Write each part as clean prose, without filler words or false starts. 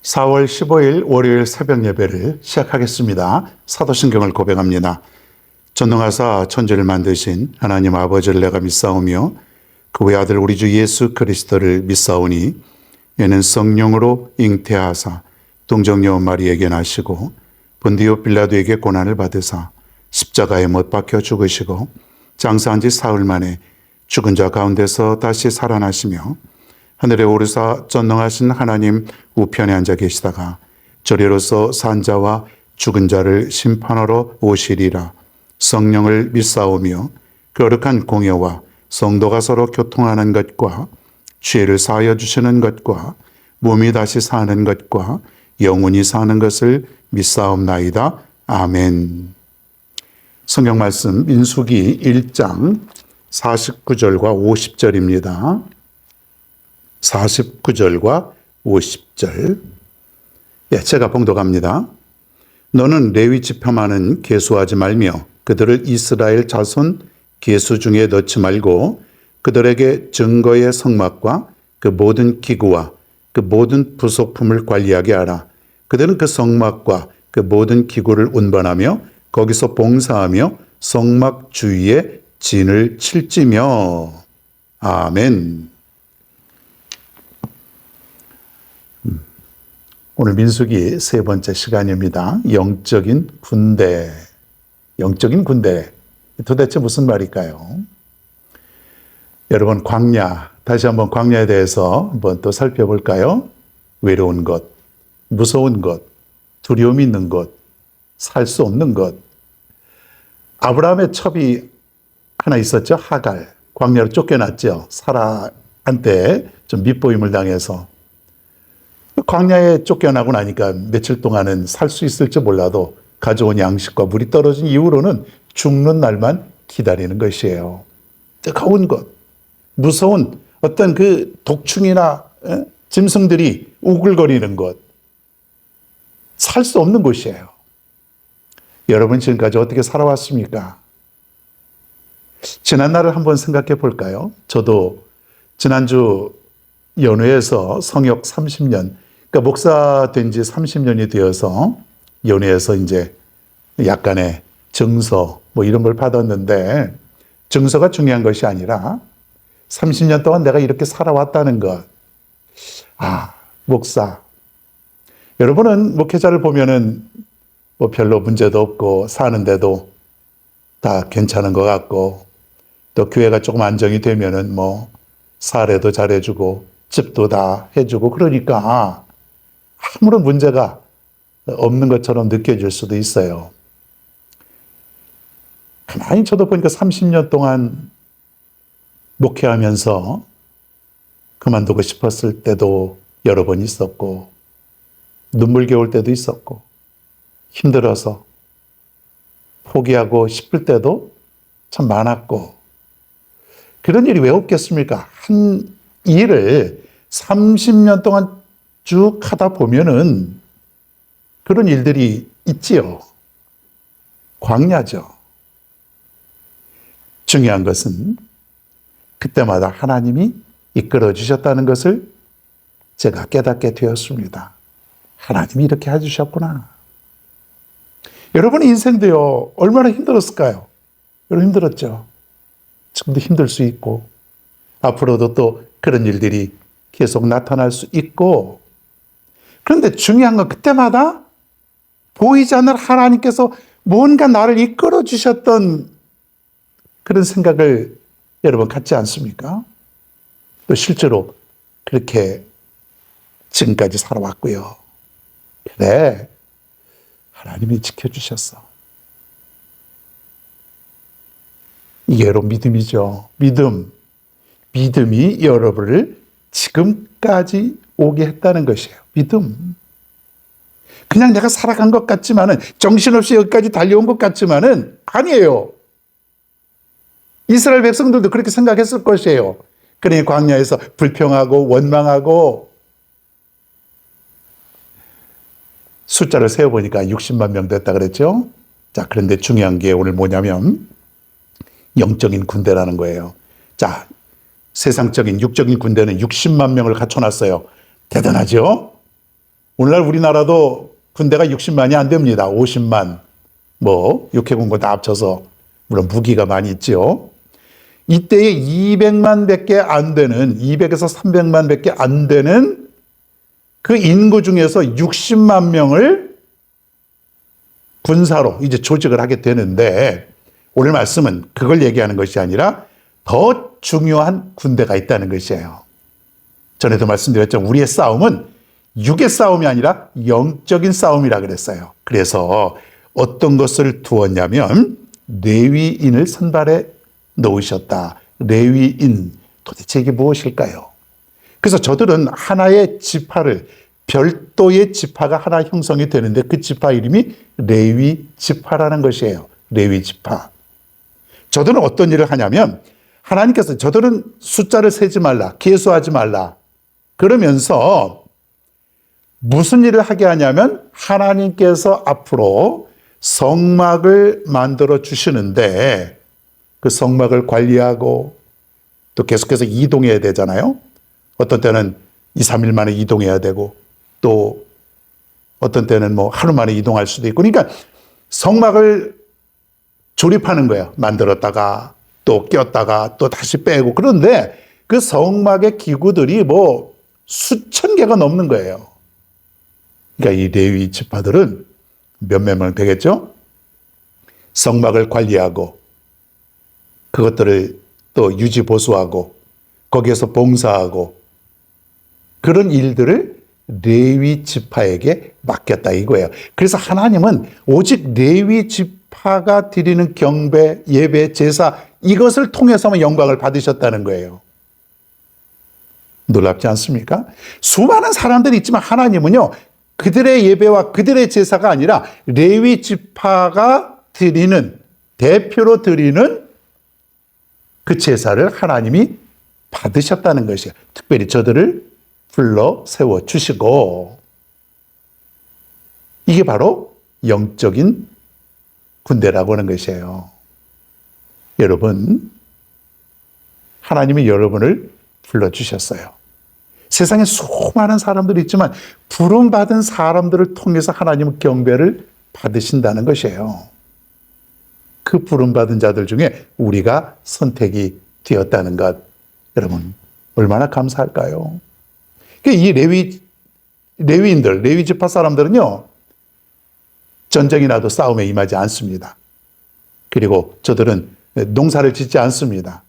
4월 15일 월요일 새벽 예배를 시작하겠습니다. 사도신경을 고백합니다. 전능하사 천지를 만드신 하나님 아버지를 내가 믿사오며 그 외 아들 우리 주 예수 그리스도를 믿사오니 이는 성령으로 잉태하사 동정녀 마리에게 나시고 본디오 빌라도에게 고난을 받으사 십자가에 못 박혀 죽으시고 장사한 지 사흘 만에 죽은 자 가운데서 다시 살아나시며 하늘에 오르사 전능하신 하나님 우편에 앉아 계시다가 저리로서 산 자와 죽은 자를 심판하러 오시리라. 성령을 믿사오며 거룩한 공예와 성도가 서로 교통하는 것과 죄를 사하여 주시는 것과 몸이 다시 사는 것과 영원히 사는 것을 믿사옵나이다. 아멘. 성경 말씀 민수기 1장 49절과 50절입니다. 49절과 50절. 제가 봉독합니다. 너는 레위 지파만은 계수하지 말며 그들을 이스라엘 자손 계수 중에 넣지 말고 그들에게 증거의 성막과 그 모든 기구와 그 모든 부속품을 관리하게 하라. 그들은 그 성막과 그 모든 기구를 운반하며 거기서 봉사하며 성막 주위에 진을 칠지며. 아멘. 오늘 민수기 세 번째 시간입니다. 영적인 군대. 영적인 군대. 도대체 무슨 말일까요? 여러분, 광야. 다시 한번 광야에 대해서 한번 또 살펴볼까요? 외로운 것, 무서운 것, 두려움 있는 것, 살 수 없는 것. 아브라함의 첩이 하나 있었죠. 하갈. 광야로 쫓겨났죠. 사라한테 좀 밑보임을 당해서. 광야에 쫓겨나고 나니까 며칠 동안은 살 수 있을지 몰라도 가져온 양식과 물이 떨어진 이후로는 죽는 날만 기다리는 것이에요. 뜨거운 것, 무서운 어떤 그 독충이나 짐승들이 우글거리는 것, 살 수 없는 곳이에요. 여러분 지금까지 어떻게 살아왔습니까? 지난 날을 한번 생각해 볼까요? 저도 지난주 연회에서 성역 30년, 그러니까 목사 된 지 30년이 되어서 연회에서 이제 약간의 증서 뭐 이런 걸 받았는데, 증서가 중요한 것이 아니라 30년 동안 내가 이렇게 살아왔다는 것. 목사. 여러분은 목회자를 보면은 뭐 별로 문제도 없고 사는데도 다 괜찮은 것 같고, 또 교회가 조금 안정이 되면은 뭐 사례도 잘해주고 집도 다 해주고 그러니까 아무런 문제가 없는 것처럼 느껴질 수도 있어요. 가만히 저도 보니까 30년 동안 목회하면서 그만두고 싶었을 때도 여러 번 있었고, 눈물겨울 때도 있었고, 힘들어서 포기하고 싶을 때도 참 많았고. 그런 일이 왜 없겠습니까? 한 일을 30년 동안 쭉 하다 보면은 그런 일들이 있지요. 광야죠. 중요한 것은 그때마다 하나님이 이끌어 주셨다는 것을 제가 깨닫게 되었습니다. 하나님이 이렇게 해주셨구나. 여러분의 인생도요, 얼마나 힘들었을까요? 여러분 힘들었죠? 지금도 힘들 수 있고, 앞으로도 또 그런 일들이 계속 나타날 수 있고, 그런데 중요한 건 그때마다 보이지 않는 하나님께서 뭔가 나를 이끌어 주셨던 그런 생각을 여러분 갖지 않습니까? 또 실제로 그렇게 지금까지 살아왔고요. 그래, 하나님이 지켜주셨어. 이게 여러분 믿음이죠. 믿음이 여러분을 지금까지 오게 했다는 것이에요. 믿음. 그냥 내가 살아간 것 같지만은, 정신없이 여기까지 달려온 것 같지만은 아니에요. 이스라엘 백성들도 그렇게 생각했을 것이에요. 그러니 광야에서 불평하고 원망하고, 숫자를 세어보니까 60만 명 됐다 그랬죠. 자, 그런데 중요한 게 오늘 뭐냐면 영적인 군대라는 거예요. 자, 세상적인 육적인 군대는 60만 명을 갖춰놨어요. 대단하죠? 오늘날 우리나라도 군대가 60만이 안 됩니다. 50만, 육해공군 다 합쳐서. 물론 무기가 많이 있죠. 이때에 200만 밖에 안 되는, 200에서 300만 밖에 안 되는 그 인구 중에서 60만 명을 군사로 이제 조직을 하게 되는데, 오늘 말씀은 그걸 얘기하는 것이 아니라 더 중요한 군대가 있다는 것이에요. 전에도 말씀드렸죠. 우리의 싸움은 육의 싸움이 아니라 영적인 싸움이라 그랬어요. 그래서 어떤 것을 두었냐면 레위인을 선발해 놓으셨다. 레위인, 도대체 이게 무엇일까요? 그래서 저들은 하나의 지파를, 별도의 지파가 하나 형성이 되는데 그 지파 이름이 레위 지파라는 것이에요. 레위 지파. 저들은 어떤 일을 하냐면 하나님께서 저들은 숫자를 세지 말라, 계수하지 말라 그러면서 무슨 일을 하게 하냐면 하나님께서 앞으로 성막을 만들어 주시는데 그 성막을 관리하고 또 계속해서 이동해야 되잖아요. 어떤 때는 2, 3일 만에 이동해야 되고 또 어떤 때는 하루 만에 이동할 수도 있고, 그러니까 성막을 조립하는 거예요. 만들었다가 또 꼈다가 또 다시 빼고. 그런데 그 성막의 기구들이 수천 개가 넘는 거예요. 그러니까 이 레위 지파들은 몇몇 명 되겠죠? 성막을 관리하고 그것들을 또 유지 보수하고 거기에서 봉사하고 그런 일들을 레위 지파에게 맡겼다 이거예요. 그래서 하나님은 오직 레위 지파가 드리는 경배, 예배, 제사 이것을 통해서만 영광을 받으셨다는 거예요. 놀랍지 않습니까? 수많은 사람들이 있지만 하나님은요, 그들의 예배와 그들의 제사가 아니라 레위 지파가 드리는, 대표로 드리는 그 제사를 하나님이 받으셨다는 것이에요. 특별히 저들을 불러 세워주시고, 이게 바로 영적인 군대라고 하는 것이에요. 여러분, 하나님이 여러분을 불러주셨어요. 세상에 수많은 사람들이 있지만 부름받은 사람들을 통해서 하나님은 경배를 받으신다는 것이에요. 그 부름받은 자들 중에 우리가 선택이 되었다는 것, 여러분 얼마나 감사할까요? 이 레위인들, 레위 지파 사람들은요, 전쟁이 나도 싸움에 임하지 않습니다. 그리고 저들은 농사를 짓지 않습니다.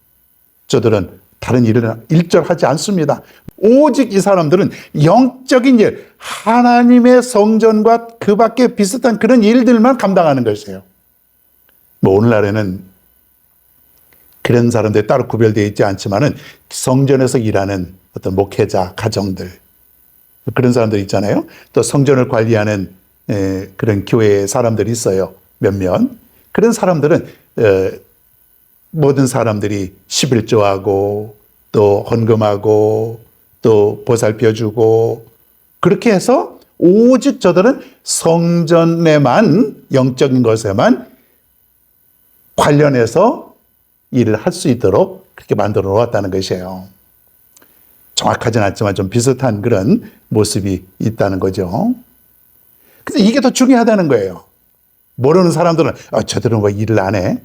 저들은 다른 일을 일절하지 않습니다. 오직 이 사람들은 영적인 일, 하나님의 성전과 그 밖에 비슷한 그런 일들만 감당하는 것이에요. 오늘날에는 그런 사람들이 따로 구별되어 있지 않지만은 성전에서 일하는 어떤 목회자, 가정들, 그런 사람들 있잖아요. 또 성전을 관리하는 그런 교회 사람들이 있어요. 몇몇. 그런 사람들은 모든 사람들이 11조하고 또 헌금하고 또 보살펴주고 그렇게 해서 오직 저들은 성전에만, 영적인 것에만 관련해서 일을 할 수 있도록 그렇게 만들어 놓았다는 것이에요. 정확하진 않지만 좀 비슷한 그런 모습이 있다는 거죠. 그래서 이게 더 중요하다는 거예요. 모르는 사람들은 저들은 왜 일을 안 해?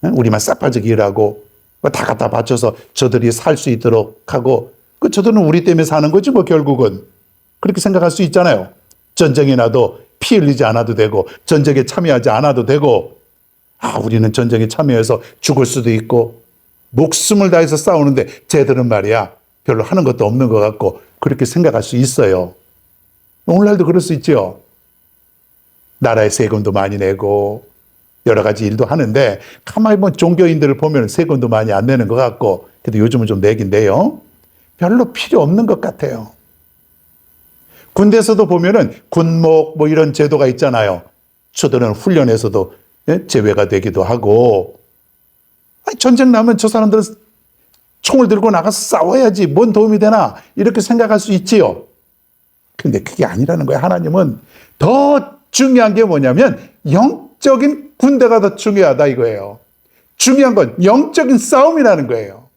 우리만 싹바지게 일하고 다 갖다 바쳐서 저들이 살 수 있도록 하고 저들은 우리 때문에 사는 거지 결국은. 그렇게 생각할 수 있잖아요. 전쟁이 나도 피 흘리지 않아도 되고 전쟁에 참여하지 않아도 되고 우리는 전쟁에 참여해서 죽을 수도 있고 목숨을 다해서 싸우는데 쟤들은 말이야 별로 하는 것도 없는 것 같고 그렇게 생각할 수 있어요. 오늘날도 그럴 수 있죠. 나라에 세금도 많이 내고 여러 가지 일도 하는데 가만히 종교인들을 보면 세금도 많이 안 내는 것 같고 그래도 요즘은 좀 내긴 내요. 별로 필요 없는 것 같아요. 군대에서도 보면은 군목 이런 제도가 있잖아요. 저들은 훈련에서도 제외가 되기도 하고 전쟁 나면 저 사람들은 총을 들고 나가서 싸워야지 뭔 도움이 되나 이렇게 생각할 수 있지요. 근데 그게 아니라는 거예요. 하나님은 더 중요한 게 뭐냐면 영적인 군대가 더 중요하다 이거예요. 중요한 건 영적인 싸움이라는 거예요.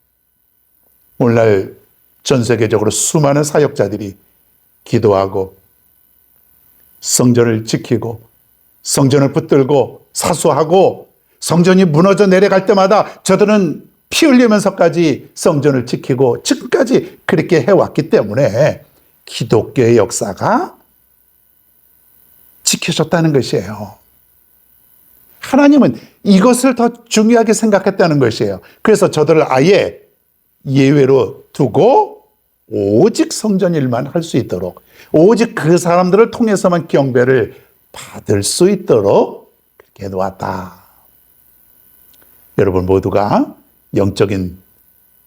오늘날 전 세계적으로 수많은 사역자들이 기도하고 성전을 지키고 성전을 붙들고 사수하고 성전이 무너져 내려갈 때마다 저들은 피 흘리면서까지 성전을 지키고 지금까지 그렇게 해왔기 때문에 기독교의 역사가 지켜졌다는 것이에요. 하나님은 이것을 더 중요하게 생각했다는 것이에요. 그래서 저들을 아예 예외로 두고 오직 성전 일만 할 수 있도록, 오직 그 사람들을 통해서만 경배를 받을 수 있도록 그렇게 해놓았다. 여러분 모두가 영적인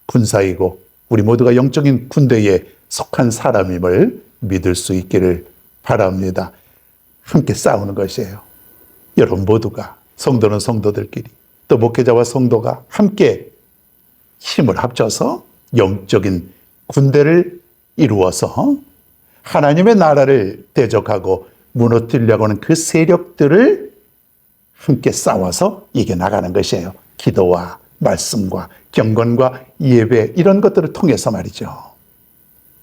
군사이고 우리 모두가 영적인 군대에 속한 사람임을 믿을 수 있기를 바랍니다. 함께 싸우는 것이에요. 여러분 모두가, 성도는 성도들끼리, 또 목회자와 성도가 함께 힘을 합쳐서 영적인 군대를 이루어서 하나님의 나라를 대적하고 무너뜨리려고 하는 그 세력들을 함께 싸워서 이겨나가는 것이에요. 기도와 말씀과 경건과 예배 이런 것들을 통해서 말이죠.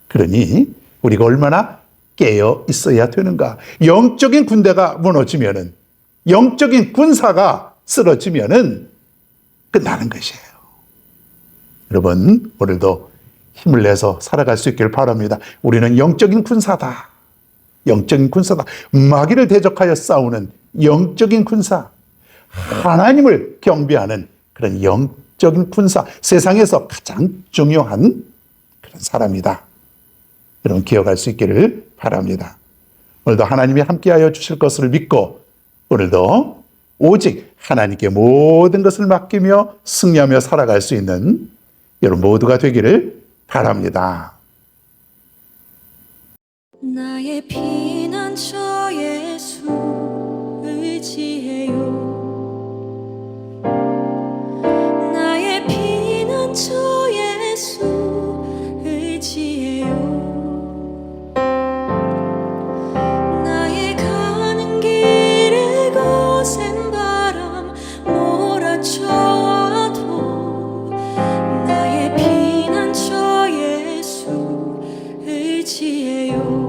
그러니 우리가 얼마나 깨어 있어야 되는가. 영적인 군대가 무너지면은, 영적인 군사가 쓰러지면은 끝나는 것이에요. 여러분 오늘도 힘을 내서 살아갈 수 있기를 바랍니다. 우리는 영적인 군사다. 영적인 군사다. 마귀를 대적하여 싸우는 영적인 군사, 하나님을 경배하는 그런 영적인 군사, 세상에서 가장 중요한 그런 사람이다. 여러분 기억할 수 있기를 바랍니다. 오늘도 하나님이 함께하여 주실 것을 믿고 오늘도 오직 하나님께 모든 것을 맡기며 승리하며 살아갈 수 있는 여러분 모두가 되기를 바랍니다. 나의 피난처 예수 의지해요. 나의 피난처 예수 의지해요. 나의 가는 길에 거센 바람 몰아쳐와도 나의 피난처 예수 의지해요.